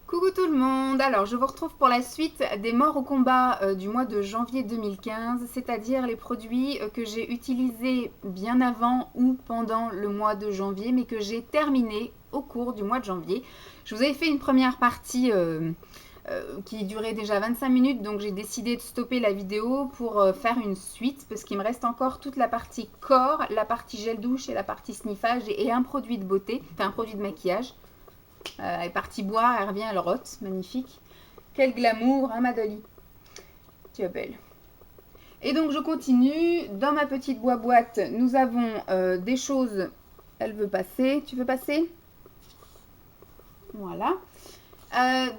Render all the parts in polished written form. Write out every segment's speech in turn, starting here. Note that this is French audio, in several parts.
Coucou tout le monde, alors je vous retrouve pour la suite des morts au combat du mois de janvier 2015, c'est-à-dire les produits que j'ai utilisés bien avant ou pendant le mois de janvier, mais que j'ai terminé au cours du mois de janvier. Je vous avais fait une première partie qui durait déjà 25 minutes, donc j'ai décidé de stopper la vidéo pour faire une suite, parce qu'il me reste encore toute la partie corps, la partie gel douche et la partie sniffage et un produit de beauté, enfin un produit de maquillage. Elle est partie boire, elle revient, elle rote, magnifique. Quel glamour, hein, Madoli. Tu es belle. Et donc je continue. Dans ma petite boîte, nous avons des choses. Elle veut passer. Tu veux passer? Voilà.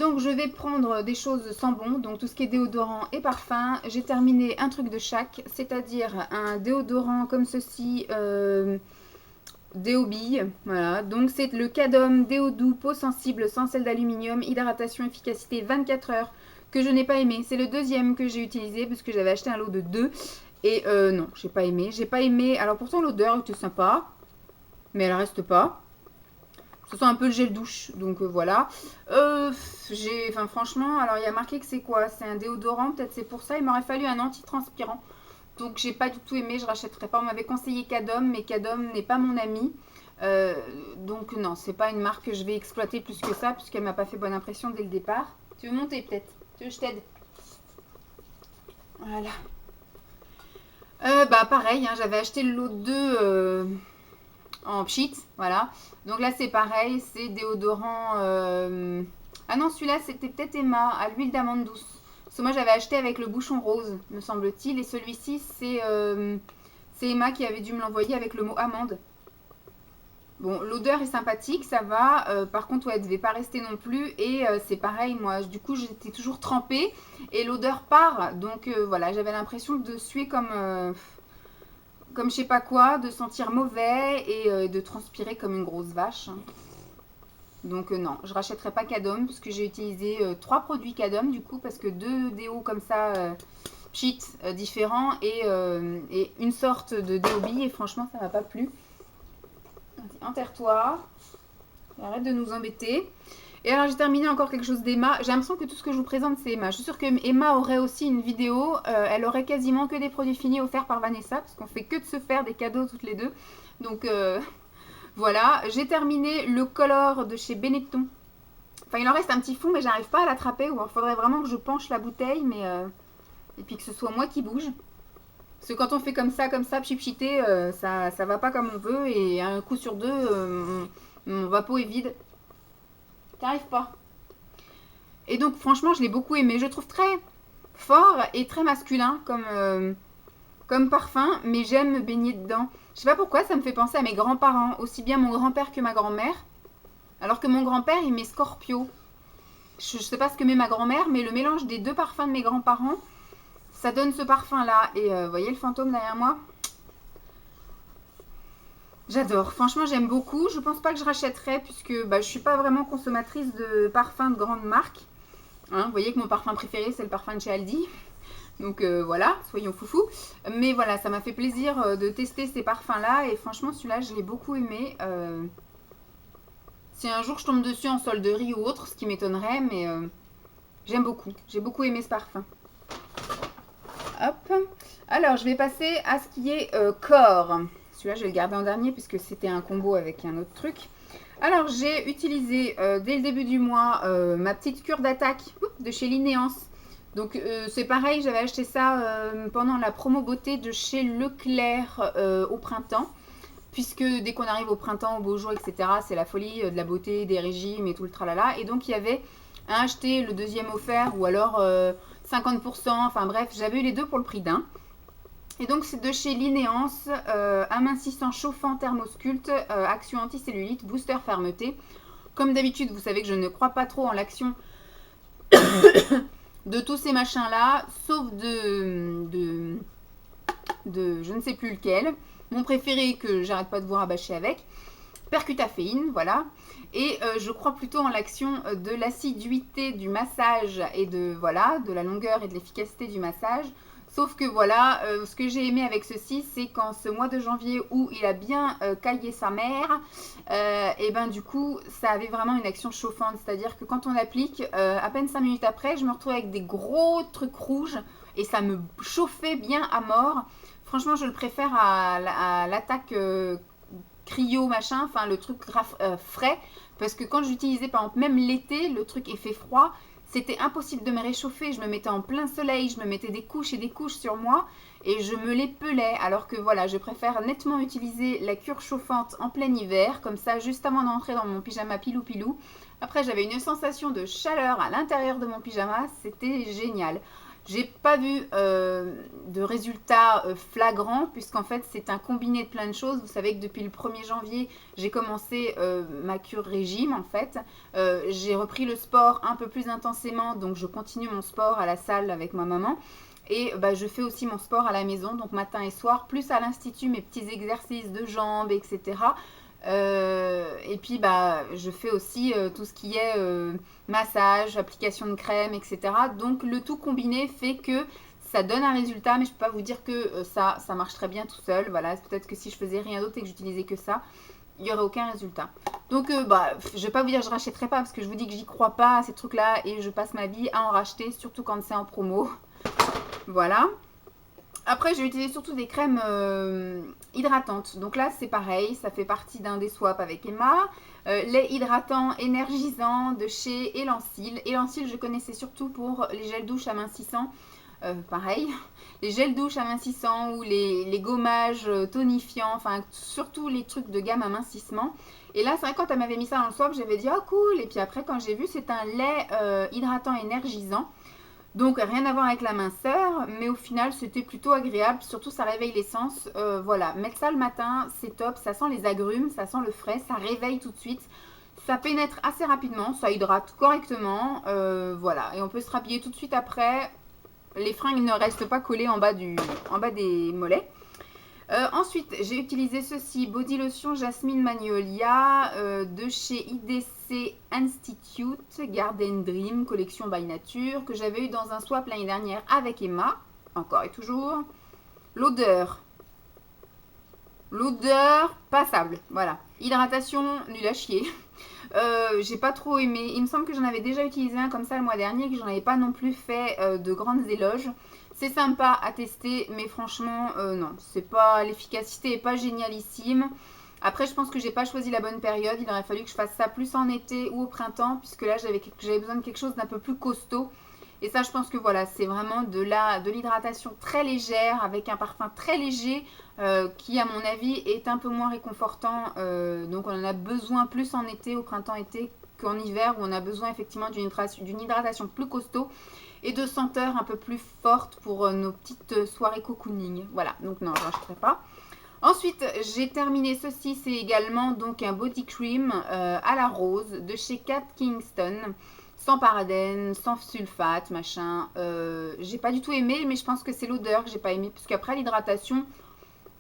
Donc je vais prendre des choses sans bon, donc tout ce qui est déodorant et parfum. J'ai terminé un truc de chaque, c'est-à-dire un déodorant comme ceci, déo bille, voilà. Donc c'est le Cadom déo doux, peau sensible sans sel d'aluminium, hydratation, efficacité 24 heures, que je n'ai pas aimé. C'est le deuxième que j'ai utilisé parce que j'avais acheté un lot de 2. Et non, j'ai pas aimé. J'ai pas aimé. Alors pourtant l'odeur était sympa, mais elle reste pas. Ça sent un peu le gel douche, donc voilà. Enfin franchement, alors il y a marqué que c'est quoi? C'est un déodorant, peut-être c'est pour ça. Il m'aurait fallu un antitranspirant. Donc j'ai pas du tout aimé, je rachèterai pas. On m'avait conseillé Cadom, mais Cadom n'est pas mon ami. Donc non, c'est pas une marque que je vais exploiter plus que ça, puisqu'elle m'a pas fait bonne impression dès le départ. Tu veux monter peut-être? Tu veux que je t'aide? Voilà. Bah pareil, hein, j'avais acheté le lot 2 en pchit, voilà. Donc là c'est pareil, c'est déodorant. Ah non, celui-là c'était peut-être Emma, à l'huile d'amande douce. Parce que moi j'avais acheté avec le bouchon rose, me semble-t-il. Et celui-ci c'est Emma qui avait dû me l'envoyer avec le mot amande. Bon, l'odeur est sympathique, ça va. Par contre, ouais, elle devait pas rester non plus. Et c'est pareil, moi, du coup, j'étais toujours trempée et l'odeur part. Donc voilà, j'avais l'impression de suer comme je sais pas quoi, de sentir mauvais et de transpirer comme une grosse vache. Donc non, je rachèterai pas Cadom parce que j'ai utilisé 3 produits Cadom du coup, parce que 2 déos comme ça cheat différents et une sorte de déo bille, et franchement ça m'a pas plu. Enterre-toi, arrête de nous embêter. Et alors j'ai terminé encore quelque chose d'Emma. J'ai l'impression que tout ce que je vous présente c'est Emma. Je suis sûre que Emma aurait aussi une vidéo. Elle aurait quasiment que des produits finis offerts par Vanessa, parce qu'on fait que de se faire des cadeaux toutes les deux. Donc voilà, j'ai terminé le color de chez Benetton. Enfin il en reste un petit fond mais j'arrive pas à l'attraper. Ou il faudrait vraiment que je penche la bouteille, mais et puis que ce soit moi qui bouge. Parce que quand on fait comme ça, pchipchité, ça va pas comme on veut. Et un coup sur deux, mon vapeau est vide. T'arrives pas. Et donc franchement je l'ai beaucoup aimé. Je trouve très fort et très masculin comme parfum, mais j'aime me baigner dedans. Je sais pas pourquoi, ça me fait penser à mes grands-parents, aussi bien mon grand-père que ma grand-mère. Alors que mon grand-père il met Scorpio. Je sais pas ce que met ma grand-mère, mais le mélange des deux parfums de mes grands-parents, ça donne ce parfum là. Et vous voyez le fantôme derrière moi? J'adore, franchement j'aime beaucoup. Je pense pas que je rachèterais, puisque je suis pas vraiment consommatrice de parfums de grandes marques. Hein, vous voyez que mon parfum préféré c'est le parfum de chez Aldi. Donc voilà, soyons foufous. Mais voilà, ça m'a fait plaisir de tester ces parfums là. Et franchement celui-là je l'ai beaucoup aimé. Si un jour je tombe dessus en solderie ou autre, ce qui m'étonnerait, mais j'aime beaucoup. J'ai beaucoup aimé ce parfum. Hop. Alors je vais passer à ce qui est corps. Celui-là je vais le garder en dernier puisque c'était un combo avec un autre truc. Alors j'ai utilisé dès le début du mois ma petite cure d'attaque de chez Linéance. Donc c'est pareil, j'avais acheté ça pendant la promo beauté de chez Leclerc au printemps. Puisque dès qu'on arrive au printemps, au beau jour, etc., c'est la folie de la beauté, des régimes et tout le tralala. Et donc il y avait un acheté, le deuxième offert, ou alors 50%, enfin bref, j'avais eu les deux pour le prix d'un. Et donc c'est de chez Linéance, amincissant chauffant thermosculte, action anticellulite, booster fermeté. Comme d'habitude, vous savez que je ne crois pas trop en l'action de tous ces machins-là, sauf de je ne sais plus lequel. Mon préféré que j'arrête pas de vous rabâcher avec, percutaféine, voilà. Et je crois plutôt en l'action de l'assiduité du massage et de la longueur et de l'efficacité du massage, Sauf que voilà, ce que j'ai aimé avec ceci, c'est qu'en ce mois de janvier où il a bien caillé sa mère, et ben du coup, ça avait vraiment une action chauffante. C'est-à-dire que quand on l'applique, à peine 5 minutes après, je me retrouvais avec des gros trucs rouges et ça me chauffait bien à mort. Franchement, je le préfère à l'attaque cryo machin, enfin le truc frais, parce que quand j'utilisais par exemple même l'été, le truc effet froid, c'était impossible de me réchauffer, je me mettais en plein soleil, je me mettais des couches et des couches sur moi et je me les pelais, alors que voilà, je préfère nettement utiliser la cure chauffante en plein hiver, comme ça juste avant d'entrer dans mon pyjama pilou pilou. Après j'avais une sensation de chaleur à l'intérieur de mon pyjama, c'était génial. J'ai pas vu de résultats flagrants, puisqu'en fait c'est un combiné de plein de choses. Vous savez que depuis le 1er janvier, j'ai commencé ma cure régime en fait. J'ai repris le sport un peu plus intensément, donc je continue mon sport à la salle avec ma maman. Et bah, je fais aussi mon sport à la maison, donc matin et soir, plus à l'institut, mes petits exercices de jambes, etc. Et puis bah, je fais aussi tout ce qui est massage, application de crème, etc. Donc le tout combiné fait que ça donne un résultat, mais je peux pas vous dire que ça marche très bien tout seul. Voilà, peut-être que si je faisais rien d'autre et que j'utilisais que ça, il n'y aurait aucun résultat. Donc bah, je vais pas vous dire que je rachèterai pas, parce que je vous dis que j'y crois pas à ces trucs-là et je passe ma vie à en racheter, surtout quand c'est en promo. Voilà. Après, j'ai utilisé surtout des crèmes hydratantes. Donc là, c'est pareil, ça fait partie d'un des swaps avec Emma. Les hydratants énergisants de chez Elansil. Elansil, je connaissais surtout pour les gels douche amincissants. Pareil, les gels douche amincissants ou les gommages tonifiants, enfin surtout les trucs de gamme amincissement. Et là, c'est vrai, quand elle m'avait mis ça dans le swap, j'avais dit, oh cool. Et puis après, quand j'ai vu, c'est un lait hydratant énergisant. Donc rien à voir avec la minceur, mais au final c'était plutôt agréable, surtout ça réveille l'essence. Voilà, mettre ça le matin, c'est top, ça sent les agrumes, ça sent le frais, ça réveille tout de suite. Ça pénètre assez rapidement, ça hydrate correctement, voilà. Et on peut se rhabiller tout de suite après. Les fringues ne restent pas collées en bas des mollets. Ensuite, j'ai utilisé ceci, Body Lotion Jasmine Magnolia de chez IDC Institute Garden Dream, collection by Nature, que j'avais eu dans un swap l'année dernière avec Emma, encore et toujours. L'odeur passable, voilà. Hydratation, nul à chier. J'ai pas trop aimé. Il me semble que j'en avais déjà utilisé un comme ça le mois dernier, que j'en avais pas non plus fait de grandes éloges. C'est sympa à tester, mais franchement, non. C'est pas, l'efficacité est pas génialissime. Après, je pense que j'ai pas choisi la bonne période. Il aurait fallu que je fasse ça plus en été ou au printemps, puisque là, j'avais besoin de quelque chose d'un peu plus costaud. Et ça, je pense que voilà, c'est vraiment de l'hydratation très légère, avec un parfum très léger, qui, à mon avis, est un peu moins réconfortant. Donc, on en a besoin plus en été, au printemps-été, qu'en hiver, où on a besoin effectivement d'une hydratation plus costaud et de senteurs un peu plus fortes pour nos petites soirées cocooning. Voilà, donc non, je ne rachèterai pas. Ensuite, j'ai terminé ceci, c'est également donc un body cream à la rose de chez Kat Kingston, sans parabènes, sans sulfate, machin. J'ai pas du tout aimé, mais je pense que c'est l'odeur que j'ai pas aimé, puisque après l'hydratation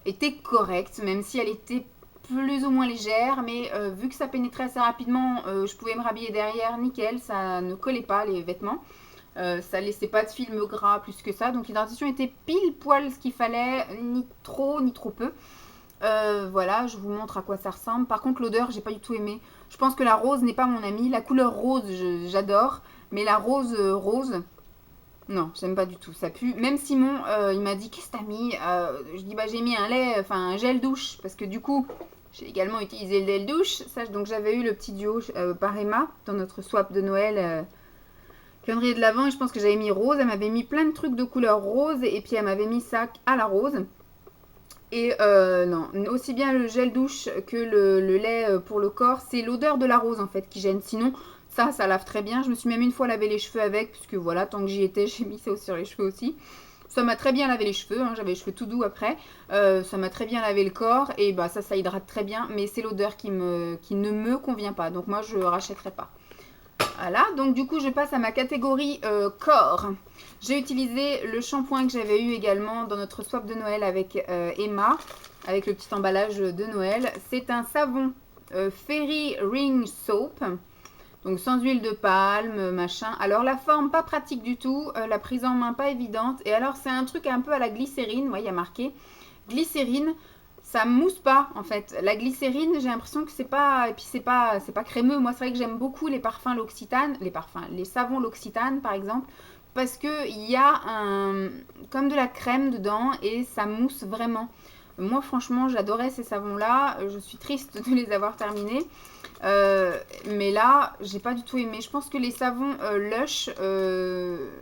était correcte, même si elle était plus ou moins légère, mais vu que ça pénétrait assez rapidement, je pouvais me rhabiller derrière, nickel, ça ne collait pas les vêtements. Ça laissait pas de film gras plus que ça, donc l'hydratation était pile poil ce qu'il fallait, ni trop peu. Voilà, je vous montre à quoi ça ressemble. Par contre, l'odeur, j'ai pas du tout aimé. Je pense que la rose n'est pas mon amie. La couleur rose, j'adore, mais la rose, non, j'aime pas du tout. Ça pue. Même Simon, il m'a dit, qu'est-ce que t'as mis Je dis, bah j'ai mis un lait, enfin un gel douche, parce que du coup, j'ai également utilisé le gel douche. Ça, donc j'avais eu le petit duo par Emma dans notre swap de Noël. Calendrier de l'Avent, et je pense que j'avais mis rose. Elle m'avait mis plein de trucs de couleur rose, et puis elle m'avait mis ça à la rose. Et non, aussi bien le gel douche que le lait pour le corps, c'est l'odeur de la rose en fait qui gêne. Sinon, ça lave très bien. Je me suis même une fois lavé les cheveux avec, puisque voilà, tant que j'y étais, j'ai mis ça sur les cheveux aussi. Ça m'a très bien lavé les cheveux, hein, j'avais les cheveux tout doux après. Ça m'a très bien lavé le corps, et bah ça hydrate très bien, mais c'est l'odeur qui ne me convient pas. Donc moi, je rachèterai pas. Voilà, donc du coup je passe à ma catégorie corps. J'ai utilisé le shampoing que j'avais eu également dans notre swap de Noël avec Emma, avec le petit emballage de Noël. C'est un savon Fairy Ring Soap. Donc sans huile de palme, machin. Alors la forme pas pratique du tout, la prise en main pas évidente. Et alors c'est un truc un peu à la glycérine, ouais, il y a marqué glycérine. Ça mousse pas en fait. La glycérine, j'ai l'impression que c'est pas, et puis c'est pas crémeux. Moi c'est vrai que j'aime beaucoup les parfums L'Occitane, les savons L'Occitane par exemple, parce que il y a comme de la crème dedans et ça mousse vraiment. Moi franchement j'adorais ces savons là. Je suis triste de les avoir terminés. Mais là, j'ai pas du tout aimé. Je pense que les savons Lush,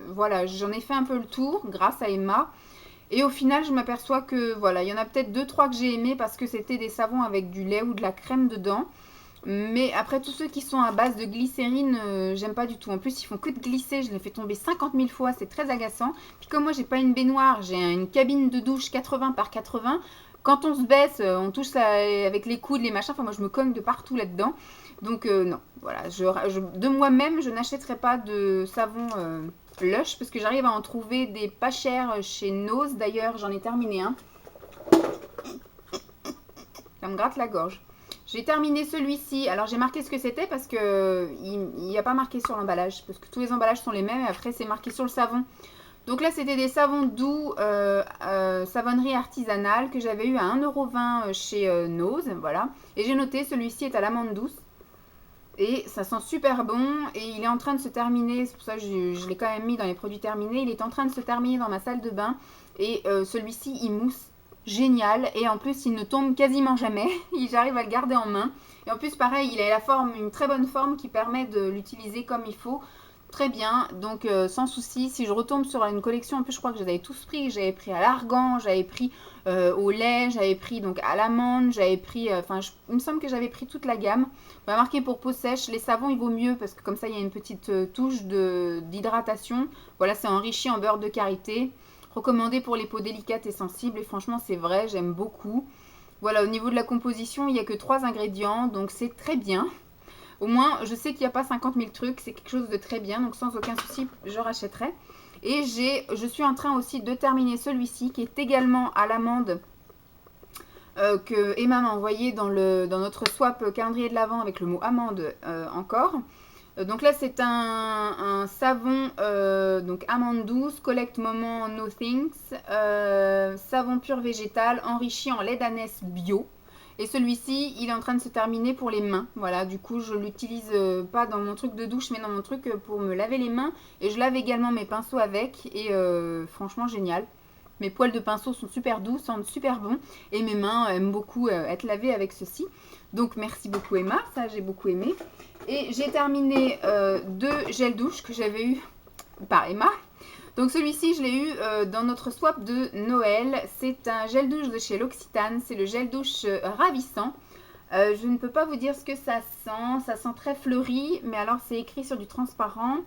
voilà, j'en ai fait un peu le tour grâce à Emma. Et au final, je m'aperçois que voilà, il y en a peut-être 2-3 que j'ai aimé parce que c'était des savons avec du lait ou de la crème dedans. Mais après, tous ceux qui sont à base de glycérine, j'aime pas du tout. En plus, ils font que de glisser. Je les fais tomber 50 000 fois. C'est très agaçant. Puis comme moi, j'ai pas une baignoire, j'ai une cabine de douche 80 par 80. Quand on se baisse, on touche ça avec les coudes, les machins. Enfin, moi, je me cogne de partout là-dedans. Donc, non. Voilà. De moi-même, je n'achèterai pas de savon Lush parce que j'arrive à en trouver des pas chers chez Nose. D'ailleurs, j'en ai terminé un. Ça me gratte la gorge. J'ai terminé celui-ci. Alors, j'ai marqué ce que c'était parce que il n'y a pas marqué sur l'emballage. Parce que tous les emballages sont les mêmes et après, c'est marqué sur le savon. Donc là, c'était des savons doux savonnerie artisanale que j'avais eu à 1,20 € chez Nose. Voilà. Et j'ai noté, celui-ci est à l'amande douce. Et ça sent super bon. Et il est en train de se terminer. C'est pour ça que je l'ai quand même mis dans les produits terminés. Il est en train de se terminer dans ma salle de bain. Et celui-ci, il mousse génial. Et en plus, il ne tombe quasiment jamais. J'arrive à le garder en main. Et en plus, pareil, il a la forme, une très bonne forme qui permet de l'utiliser comme il faut. Très bien, donc sans souci. Si je retombe sur une collection, en plus je crois que j'avais tous pris. J'avais pris à l'argan, j'avais pris au lait, j'avais pris donc à l'amande, j'avais pris, il me semble que j'avais pris toute la gamme. On va marquer pour peau sèche. Les savons, il vaut mieux parce que comme ça, il y a une petite touche d'hydratation. Voilà, c'est enrichi en beurre de karité. Recommandé pour les peaux délicates et sensibles. Et franchement, c'est vrai, j'aime beaucoup. Voilà, au niveau de la composition, il n'y a que 3 ingrédients, donc c'est très bien. Au moins, je sais qu'il n'y a pas 50 000 trucs, c'est quelque chose de très bien, donc sans aucun souci, je rachèterai. Et je suis en train aussi de terminer celui-ci, qui est également à l'amande, que Emma m'a envoyé dans notre swap calendrier de l'Avent avec le mot amande encore. Donc là, c'est un savon donc amande douce, Collect Moment No Things, savon pur végétal, enrichi en lait d'ânesse bio. Et celui-ci, il est en train de se terminer pour les mains. Voilà, du coup, je l'utilise pas dans mon truc de douche, mais dans mon truc pour me laver les mains. Et je lave également mes pinceaux avec. Et franchement, génial. Mes poils de pinceau sont super doux, sentent super bon. Et mes mains aiment beaucoup être lavées avec ceci. Donc, merci beaucoup Emma, ça j'ai beaucoup aimé. Et j'ai terminé 2 gels douche que j'avais eu par Emma. Donc celui-ci, je l'ai eu dans notre swap de Noël. C'est un gel douche de chez L'Occitane. C'est le gel douche ravissant. Je ne peux pas vous dire ce que ça sent. Ça sent très fleuri, mais alors c'est écrit sur du transparent.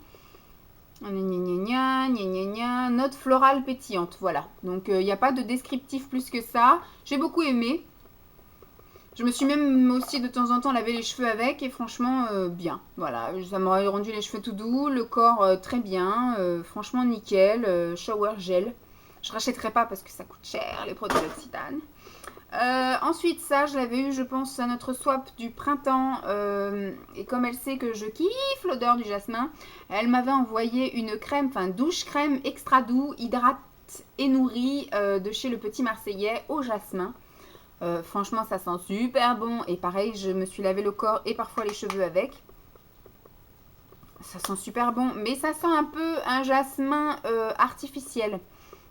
Note florale pétillante. Voilà. Donc il n'y a pas de descriptif plus que ça. J'ai beaucoup aimé. Je me suis même aussi de temps en temps lavé les cheveux avec et franchement bien. Voilà, ça m'aurait rendu les cheveux tout doux, le corps très bien, franchement nickel, shower gel. Je rachèterai pas parce que ça coûte cher les produits L'Occitane. Ensuite ça je l'avais eu je pense à notre swap du printemps et comme elle sait que je kiffe l'odeur du jasmin, elle m'avait envoyé une crème, douche crème extra doux, hydrate et nourrie de chez Le Petit Marseillais au jasmin. Franchement ça sent super bon et pareil je me suis lavé le corps et parfois les cheveux avec. Ça sent super bon mais ça sent un peu un jasmin artificiel.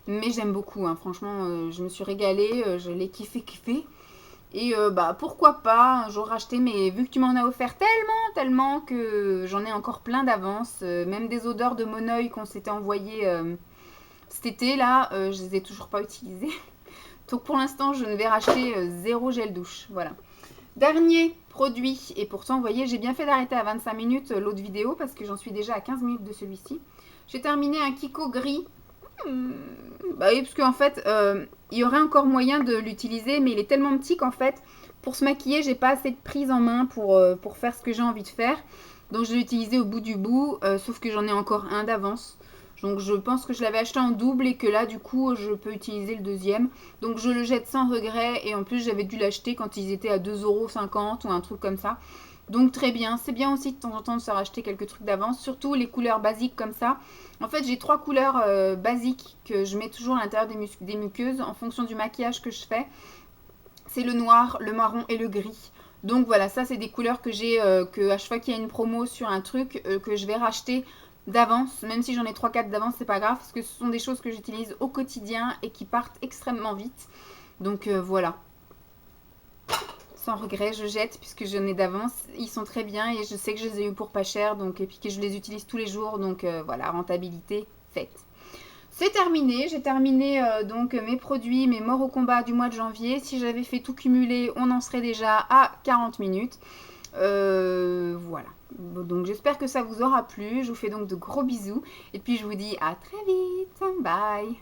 Mais j'aime beaucoup, hein. Franchement je me suis régalée, je l'ai kiffé. Et pourquoi pas un jour racheter, mais vu que tu m'en as offert tellement que j'en ai encore plein d'avance. Même des odeurs de Moneuil qu'on s'était envoyé cet été là, je les ai toujours pas utilisées. Donc pour l'instant, je ne vais racheter 0 gel douche. Voilà. Dernier produit. Et pourtant, vous voyez, j'ai bien fait d'arrêter à 25 minutes l'autre vidéo parce que j'en suis déjà à 15 minutes de celui-ci. J'ai terminé un Kiko gris. Bah oui, parce qu'en fait, il y aurait encore moyen de l'utiliser, mais il est tellement petit qu'en fait, pour se maquiller, j'ai pas assez de prise en main pour faire ce que j'ai envie de faire. Donc je l'ai utilisé au bout du bout, sauf que j'en ai encore un d'avance. Donc je pense que je l'avais acheté en double et que là du coup je peux utiliser le deuxième. Donc je le jette sans regret et en plus j'avais dû l'acheter quand ils étaient à 2,50 € ou un truc comme ça. Donc très bien, c'est bien aussi de temps en temps de se racheter quelques trucs d'avance, surtout les couleurs basiques comme ça. En fait, j'ai 3 couleurs basiques que je mets toujours à l'intérieur des muqueuses en fonction du maquillage que je fais. C'est le noir, le marron et le gris. Donc voilà, ça c'est des couleurs que j'ai, que à chaque fois qu'il y a une promo sur un truc, que je vais racheter d'avance, même si j'en ai 3-4 d'avance, c'est pas grave, parce que ce sont des choses que j'utilise au quotidien et qui partent extrêmement vite. Donc voilà, sans regret, je jette puisque j'en ai d'avance. Ils sont très bien et je sais que je les ai eu pour pas cher, donc, et puis que je les utilise tous les jours, donc voilà, rentabilité faite. C'est terminé, j'ai terminé donc mes produits, mes morts au combat du mois de janvier. Si j'avais fait tout cumuler, on en serait déjà à 40 minutes. Voilà. Donc j'espère que ça vous aura plu. Je vous fais donc de gros bisous. Et puis je vous dis à très vite. Bye.